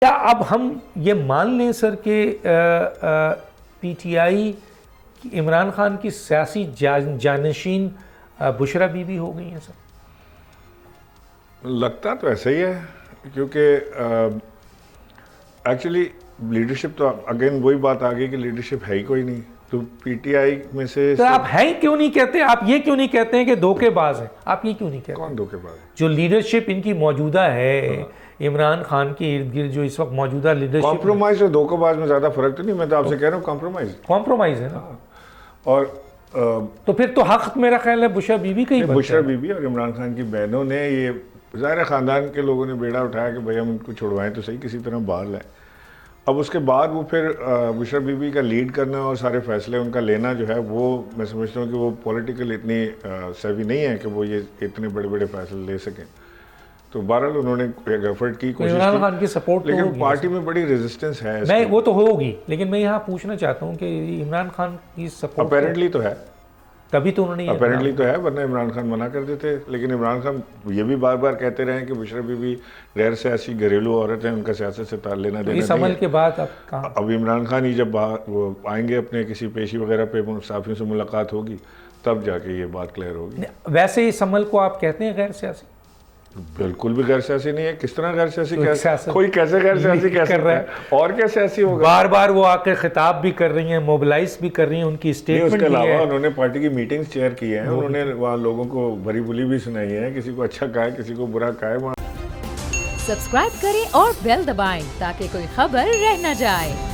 क्या अब हम ये मान लें सर कि पीटीआई इमरान खान की सियासी जानशीन बुशरा बीबी हो गई हैं सर? लगता तो ऐसा ही है, क्योंकि एक्चुअली लीडरशिप तो अगेन वही बात आ गई कि लीडरशिप है ही कोई नहीं। तो पीटीआई में से तो आप हैं क्यों नहीं कहते? आप ये क्यों नहीं कहते हैं कि धोखेबाज है? आप ये क्यों नहीं कहते? कौन धोखेबाज है? जो लीडरशिप इनकी मौजूदा है इमरान खान के इर्द गिर्द, जो इस वक्त मौजूदा लीडरशिप, कॉम्प्रोमाइज और धोखेबाज में ज्यादा फर्क तो नहीं। मैं तो आपसे कह रहा हूँ कॉम्प्रोमाइज है ना। और तो फिर तो हक मेरा ख्याल है बुशरा बीबी का ही बनता है। बुशरा बीबी और इमरान खान की बहनों ने, ये ज़ाहिर खानदान के लोगों ने बेड़ा उठाया कि भाई हम इनको छुड़वाएं तो सही, किसी तरह बाहर लाएं। अब उसके बाद वो फिर बुशरा बीबी का लीड करना और सारे फैसले उनका लेना जो है, वो मैं समझता हूँ कि वो पॉलिटिकल इतनी सेवी नहीं है कि वो ये इतने बड़े बड़े फैसले ले सकें। तो बहरहाल उन्होंने एक एफर्ट की, कोशिश इमरान की, खान की सपोर्ट तो लेकिन होगी पार्टी में बड़ी रेजिस्टेंस है। मैं वो तो होगी, लेकिन मैं यहाँ पूछना चाहता हूँ कि इमरान खान की सपोर्ट अपेरेंटली तो है, तभी तो उन्होंने अपेरेंटली तो है, वरना इमरान खान मना कर देते। लेकिन इमरान खान ये भी बार बार कहते रहे कि बुशरा बीबी गैर सियासी घरेलू औरत है, उनका सियासत से लेना देना इस अमल के बाद अब इमरान खान ही जब वो आएंगे अपने किसी पेशी वगैरह पे, साफियों से मुलाकात होगी, तब जाके ये बात क्लियर होगी। वैसे इस अमल को आप कहते हैं गैर सियासी? बिल्कुल भी गैर सियासी नहीं है। किस तरह गैर सियासी कोई कैसे गैर सियासी कैसे कर रहा है? और क्या सियासी होगा? बार बार वो आकर खिताब भी कर रही हैं, मोबिलाइज भी कर रही हैं, उनकी स्टेटमेंट उसके अलावा उन्होंने पार्टी की मीटिंग्स चेयर की हैं, उन्होंने वहाँ लोगों को भरी बुली भी सुनाई है, किसी को अच्छा कहा है, किसी को बुरा कहा है। सब्सक्राइब करें और बेल दबाएं ताकि कोई खबर रह न जाए।